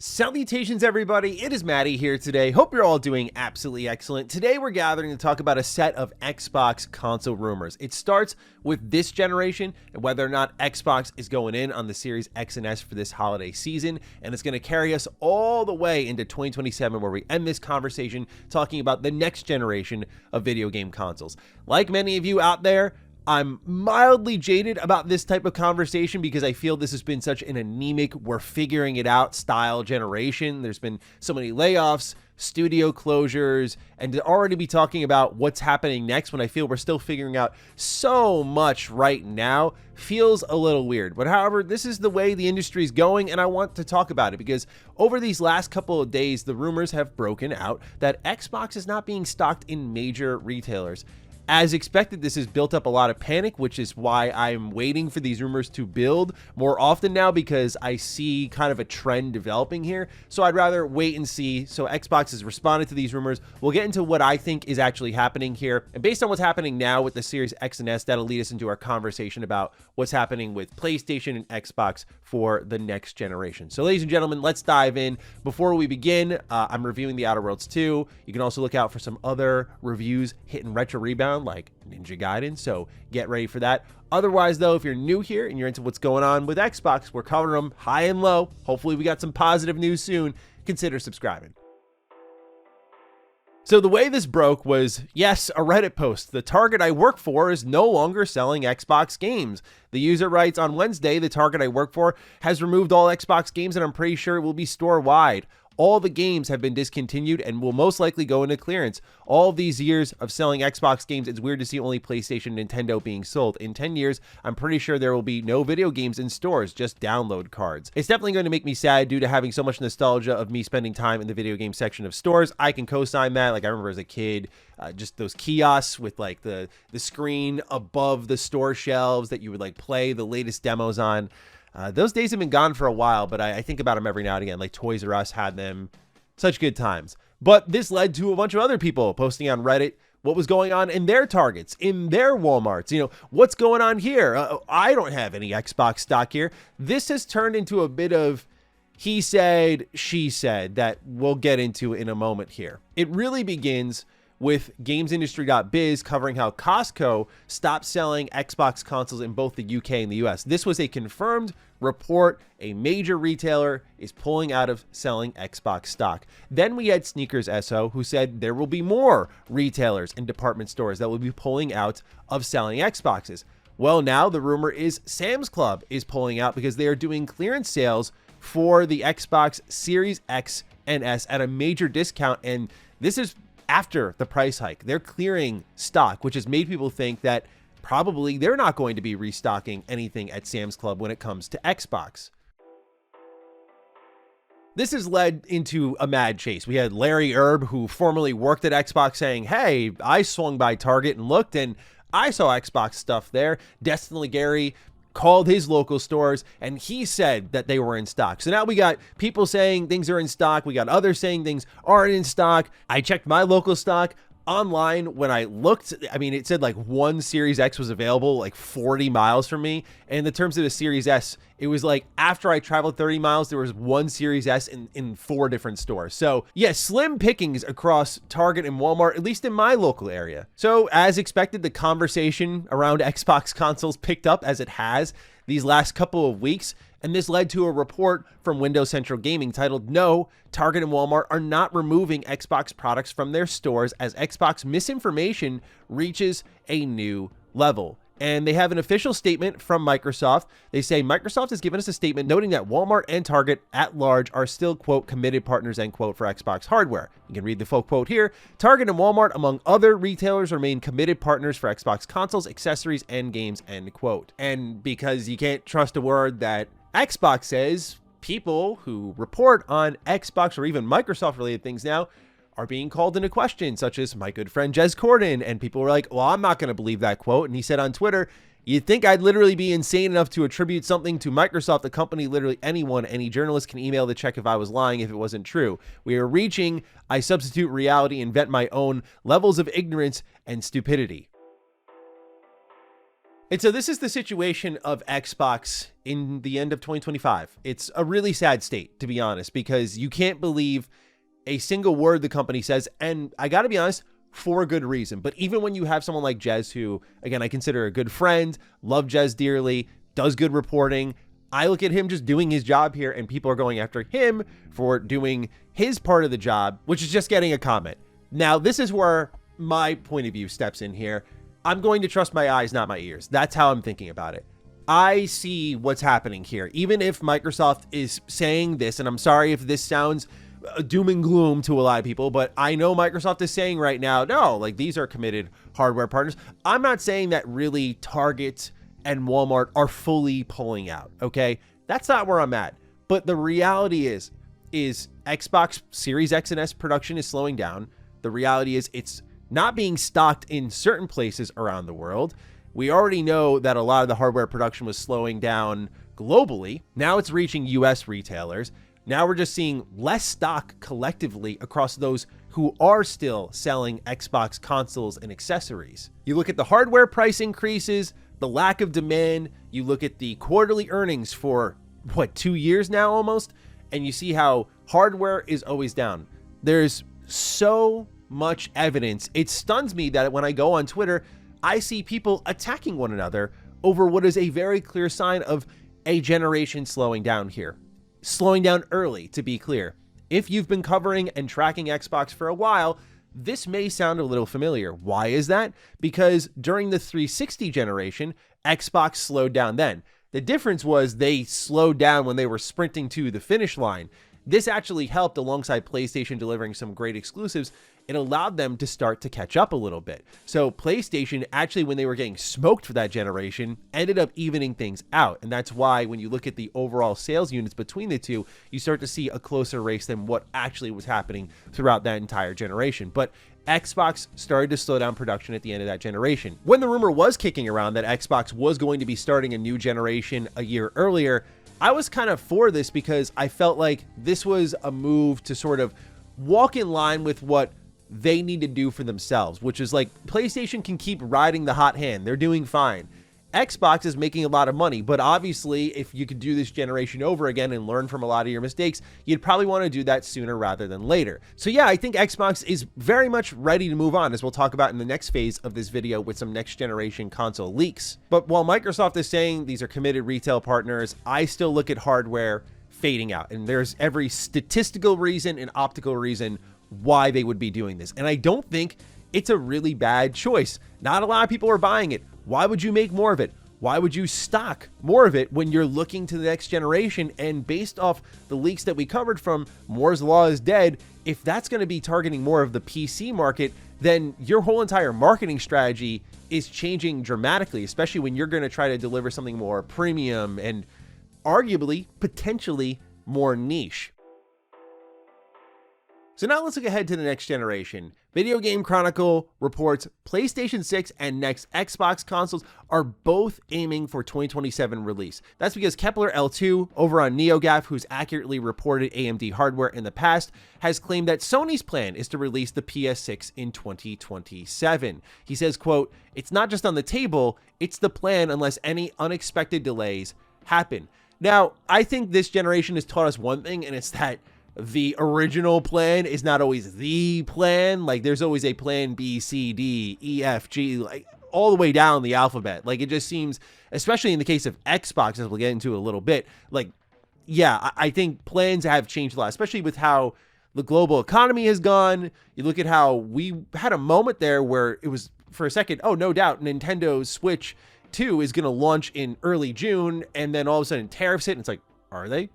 Salutations everybody, it is Matty here today. Hope you're all doing absolutely excellent. Today we're gathering to talk about a set of Xbox console rumors. It starts with this generation and whether or not Xbox is going in on the Series X and S for this holiday season, and it's going to carry us all the way into 2027 where we end this conversation talking about the next generation of video game consoles. Like many of you out there, I'm mildly jaded about this type of conversation because I feel this has been such an anemic, we're figuring it out style generation. There's been so many layoffs, studio closures, and to already be talking about what's happening next when I feel we're still figuring out so much right now feels a little weird. But however, this is the way the industry is going, and I want to talk about it because over these last couple of days, the rumors have broken out that Xbox is not being stocked in major retailers. As expected, this has built up a lot of panic, which is why I'm waiting for these rumors to build more often now because I see kind of a trend developing here. So I'd rather wait and see. So Xbox has responded to these rumors. We'll get into what I think is actually happening here. And based on what's happening now with the Series X and S, that'll lead us into our conversation about what's happening with PlayStation and Xbox for the next generation. So ladies and gentlemen, let's dive in. Before we begin, I'm reviewing The Outer Worlds 2. You can also look out for some other reviews hitting Retro Rebound like Ninja Gaiden, so get ready for that. Otherwise though, if you're new here and you're into what's going on with Xbox, we're covering them high and low. Hopefully we got some positive news soon. Consider subscribing. So the way this broke was, yes, a Reddit post. The Target I work for is no longer selling Xbox games. The user writes, on Wednesday, the Target I work for has removed all Xbox games and I'm pretty sure it will be store-wide. All the games have been discontinued and will most likely go into clearance. All of these years of selling Xbox games, it's weird to see only PlayStation and Nintendo being sold. In 10 years, I'm pretty sure there will be no video games in stores, just download cards. It's definitely going to make me sad due to having so much nostalgia of me spending time in the video game section of stores. I can co-sign that. Like I remember as a kid, just those kiosks with like the screen above the store shelves that you would like play the latest demos on. Those days have been gone for a while, but I think about them every now and again. Like Toys R Us had them. Such good times. But this led to a bunch of other people posting on Reddit what was going on in their Targets, in their Walmarts. You know, what's going on here? I don't have any Xbox stock here. This has turned into a bit of he said, she said that we'll get into in a moment here. It really begins with GamesIndustry.biz covering how Costco stopped selling Xbox consoles in both the UK and the US. This was a confirmed report. A major retailer is pulling out of selling Xbox stock. Then we had Sneakers SO who said there will be more retailers and department stores that will be pulling out of selling Xboxes. Well, now the rumor is Sam's Club is pulling out because they are doing clearance sales for the Xbox Series X and S at a major discount, and this is after the price hike. They're clearing stock, which has made people think that probably they're not going to be restocking anything at Sam's Club when it comes to Xbox. This has led into a mad chase. We had Larry Erb, who formerly worked at Xbox, saying, hey, I swung by Target and looked and I saw Xbox stuff there. Destin Gary called his local stores and he said that they were in stock. So now we got people saying things are in stock. We got others saying things aren't in stock. I checked my local stock online. When I looked, I mean, it said like one Series X was available like 40 miles from me. And in the terms of the Series S, it was like after I traveled 30 miles, there was one Series S in 4 different stores. So yeah, slim pickings across Target and Walmart, at least in my local area. So as expected, the conversation around Xbox consoles picked up as it has these last couple of weeks. And this led to a report from Windows Central Gaming titled, no, Target and Walmart are not removing Xbox products from their stores as Xbox misinformation reaches a new level. And they have an official statement from Microsoft. They say, Microsoft has given us a statement noting that Walmart and Target at large are still, quote, committed partners, end quote, for Xbox hardware. You can read the full quote here. Target and Walmart, among other retailers, remain committed partners for Xbox consoles, accessories, and games, end quote. And because you can't trust a word that Xbox says, people who report on Xbox or even Microsoft related things now are being called into question, such as my good friend Jez Corden. And people were like, well, I'm not going to believe that quote. And he said on Twitter, you'd think I'd literally be insane enough to attribute something to Microsoft, the company literally anyone, any journalist can email to check if I was lying if it wasn't true. We are reaching, I substitute reality, invent my own levels of ignorance and stupidity. And so this is the situation of Xbox in the end of 2025. It's a really sad state, to be honest, because you can't believe a single word the company says. And I got to be honest, for a good reason. But even when you have someone like Jez, who, again, I consider a good friend, love Jez dearly, does good reporting, I look at him just doing his job here, and people are going after him for doing his part of the job, which is just getting a comment. Now, this is where my point of view steps in here. I'm going to trust my eyes, not my ears. That's how I'm thinking about it. I see what's happening here. Even if Microsoft is saying this, and I'm sorry if this sounds doom and gloom to a lot of people, but I know Microsoft is saying right now, no, like these are committed hardware partners. I'm not saying that really Target and Walmart are fully pulling out, okay? That's not where I'm at. But the reality is Xbox Series X and S production is slowing down. The reality is it's not being stocked in certain places around the world. We already know that a lot of the hardware production was slowing down globally. Now it's reaching US retailers. Now we're just seeing less stock collectively across those who are still selling Xbox consoles and accessories. You look at the hardware price increases, the lack of demand, you look at the quarterly earnings for, 2 years now almost, and you see how hardware is always down. There's so much evidence. It stuns me that when I go on Twitter, I see people attacking one another over what is a very clear sign of a generation slowing down here. Slowing down early, to be clear. If you've been covering and tracking Xbox for a while, this may sound a little familiar. Why is that? Because during the 360 generation, Xbox slowed down then. The difference was they slowed down when they were sprinting to the finish line. This actually helped alongside PlayStation delivering some great exclusives. It allowed them to start to catch up a little bit. So PlayStation actually, when they were getting smoked for that generation, ended up evening things out. And that's why when you look at the overall sales units between the two, you start to see a closer race than what actually was happening throughout that entire generation. But Xbox started to slow down production at the end of that generation. When the rumor was kicking around that Xbox was going to be starting a new generation a year earlier, I was kind of for this because I felt like this was a move to sort of walk in line with what they need to do for themselves, which is like PlayStation can keep riding the hot hand. They're doing fine. Xbox is making a lot of money, but obviously if you could do this generation over again and learn from a lot of your mistakes, you'd probably want to do that sooner rather than later. So yeah, I think Xbox is very much ready to move on, as we'll talk about in the next phase of this video with some next generation console leaks. But while Microsoft is saying these are committed retail partners, I still look at hardware fading out, and there's every statistical reason and optical reason why they would be doing this. And I don't think it's a really bad choice. Not a lot of people are buying it. Why would you make more of it? Why would you stock more of it when you're looking to the next generation? And based off the leaks that we covered from Moore's Law is Dead, if that's going to be targeting more of the PC market, then your whole entire marketing strategy is changing dramatically, especially when you're going to try to deliver something more premium and arguably, potentially more niche. So now let's look ahead to the next generation. Video Game Chronicle reports PlayStation 6 and next Xbox consoles are both aiming for 2027 release. That's because Kepler L2 over on NeoGAF, who's accurately reported AMD hardware in the past, has claimed that Sony's plan is to release the PS6 in 2027. He says, quote, "It's not just on the table, it's the plan unless any unexpected delays happen." Now, I think this generation has taught us one thing, and it's that the original plan is not always the plan. Like there's always a plan B, C, D, E, F, G, like all the way down the alphabet. Like it just seems, especially in the case of Xbox, as we'll get into a little bit, like, yeah, I think plans have changed a lot, especially with how the global economy has gone. You look at how we had a moment there where it was for a second, oh, no doubt, Nintendo Switch 2 is going to launch in early June. And then all of a sudden tariffs hit. And it's like, are they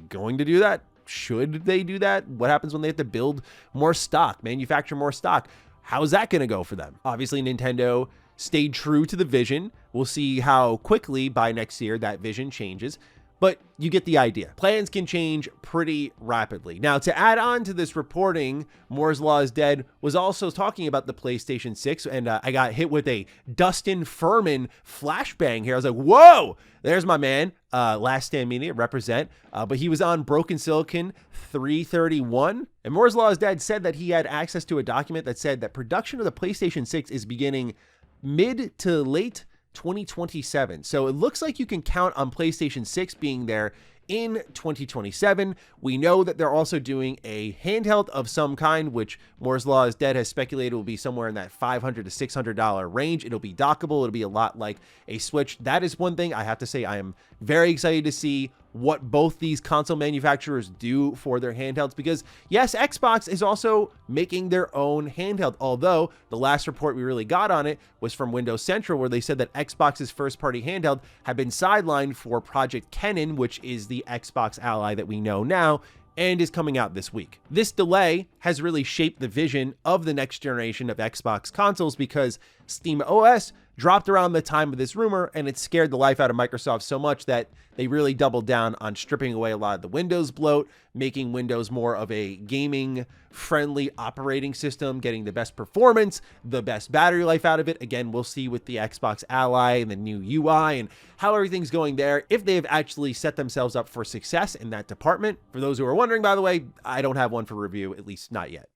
going to do that? Should they do that? What happens when they have to build more stock, manufacture more stock? How's that going to go for them? Obviously, Nintendo stayed true to the vision. We'll see how quickly by next year that vision changes, but you get the idea. Plans can change pretty rapidly. Now, to add on to this reporting, Moore's Law is Dead was also talking about the PlayStation 6, and I got hit with a Dustin Furman flashbang here. I was like, whoa, there's my man, Last Stand Media, represent, but he was on Broken Silicon 331, and Moore's Law is Dead said that he had access to a document that said that production of the PlayStation 6 is beginning mid to late 2027. So it looks like you can count on PlayStation 6 being there in 2027. We know that they're also doing a handheld of some kind, which Moore's Law is Dead has speculated will be somewhere in that $500 to $600 range. It'll be dockable. It'll be a lot like a Switch. That is one thing I have to say I am very excited to see what both these console manufacturers do for their handhelds, because yes, Xbox is also making their own handheld, although the last report we really got on it was from Windows Central, where they said that Xbox's first-party handheld had been sidelined for Project Kennen, which is the Xbox Ally that we know now, and is coming out this week. This delay has really shaped the vision of the next generation of Xbox consoles, because SteamOS dropped around the time of this rumor, and it scared the life out of Microsoft so much that they really doubled down on stripping away a lot of the Windows bloat, making Windows more of a gaming-friendly operating system, getting the best performance, the best battery life out of it. Again, we'll see with the Xbox Ally and the new UI and how everything's going there, if they have actually set themselves up for success in that department. For those who are wondering, by the way, I don't have one for review, at least not yet.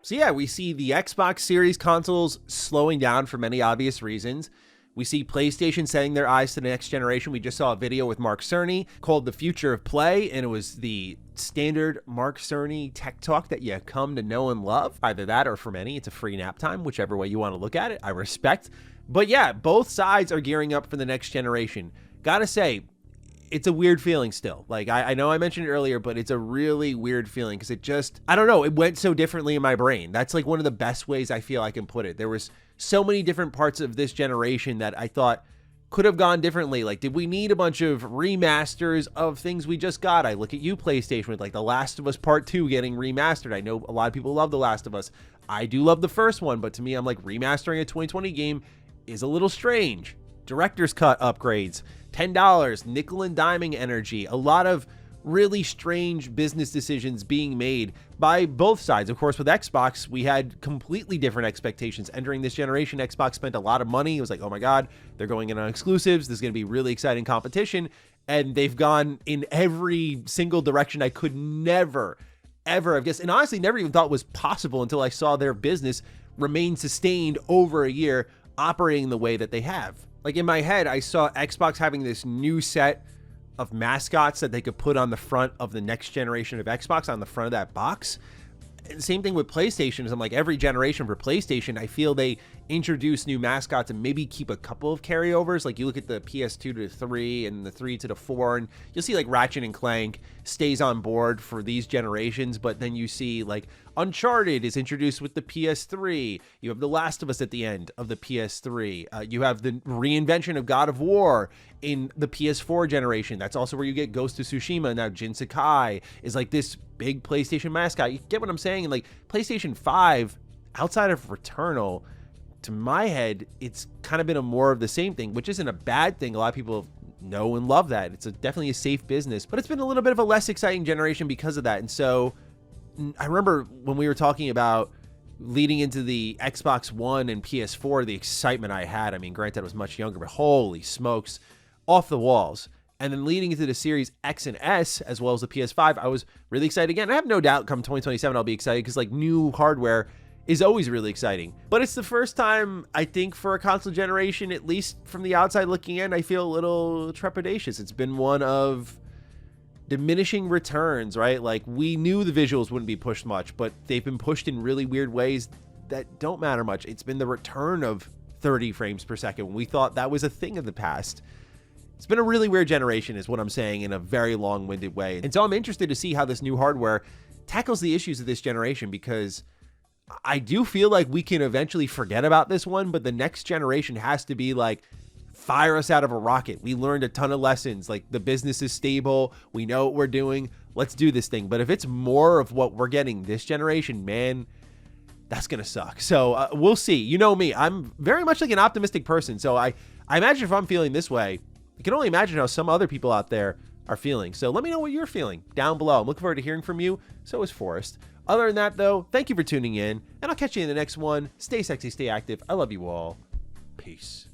So yeah, we see the Xbox Series consoles slowing down for many obvious reasons. We see PlayStation setting their eyes to the next generation. We just saw a video with Mark Cerny called The Future of Play, and it was the standard Mark Cerny tech talk that you come to know and love. Either that, or for many, it's a free nap time, whichever way you want to look at it. I respect. But yeah, both sides are gearing up for the next generation. Gotta say, it's a weird feeling still. Like, I know I mentioned it earlier, but it's a really weird feeling because it just, I don't know, it went so differently in my brain. That's like one of the best ways I feel I can put it. There was so many different parts of this generation that I thought could have gone differently. Like, did we need a bunch of remasters of things we just got? I look at you, PlayStation, with like The Last of Us Part 2 getting remastered. I know a lot of people love The Last of Us. I do love the first one, but to me, I'm like, remastering a 2020 game is a little strange. Director's cut upgrades, $10, nickel and diming energy, a lot of really strange business decisions being made by both sides. Of course, with Xbox, we had completely different expectations. Entering this generation, Xbox spent a lot of money. It was like, oh my God, they're going in on exclusives. This is going to be really exciting competition. And they've gone in every single direction I could never, ever have guessed. And honestly, never even thought was possible until I saw their business remain sustained over a year, operating the way that they have. Like, in my head, I saw Xbox having this new set of mascots that they could put on the front of the next generation of Xbox, on the front of that box. And same thing with PlayStation. Is I'm like, every generation for PlayStation, I feel they introduce new mascots and maybe keep a couple of carryovers. Like, you look at the PS2 to the 3 and the 3 to the 4, and you'll see like Ratchet and Clank stays on board for these generations, but then you see like Uncharted is introduced with the PS3. You have The Last of Us at the end of the PS3. You have the reinvention of God of War in the PS4 generation. That's also where you get Ghost of Tsushima. Now Jin Sakai is like this big PlayStation mascot. You get what I'm saying? And like PlayStation 5, outside of Returnal, to my head, it's kind of been a more of the same thing, which isn't a bad thing. A lot of people know and love that. It's definitely a safe business, but it's been a little bit of a less exciting generation because of that. And so I remember when we were talking about leading into the Xbox One and PS4, the excitement I had. I mean, granted, I was much younger, but holy smokes, off the walls. And then leading into the Series X and S, as well as the PS5, I was really excited again. I have no doubt come 2027, I'll be excited because like new hardware is always really exciting. But it's the first time, I think, for a console generation, at least from the outside looking in, I feel a little trepidatious. It's been one of diminishing returns, right? Like, we knew the visuals wouldn't be pushed much, but they've been pushed in really weird ways that don't matter much. It's been the return of 30 frames per second when we thought that was a thing of the past. It's been a really weird generation, is what I'm saying, in a very long-winded way. And so I'm interested to see how this new hardware tackles the issues of this generation, because I do feel like we can eventually forget about this one, but the next generation has to be like, fire us out of a rocket. We learned a ton of lessons. Like, the business is stable. We know what we're doing. Let's do this thing. But if it's more of what we're getting this generation, man, that's going to suck. So we'll see. You know me, I'm very much like an optimistic person. So I imagine if I'm feeling this way, I can only imagine how some other people out there are feeling. So let me know what you're feeling down below. I'm looking forward to hearing from you. So is Forrest. Other than that, though, thank you for tuning in, and I'll catch you in the next one. Stay sexy, stay active. I love you all. Peace.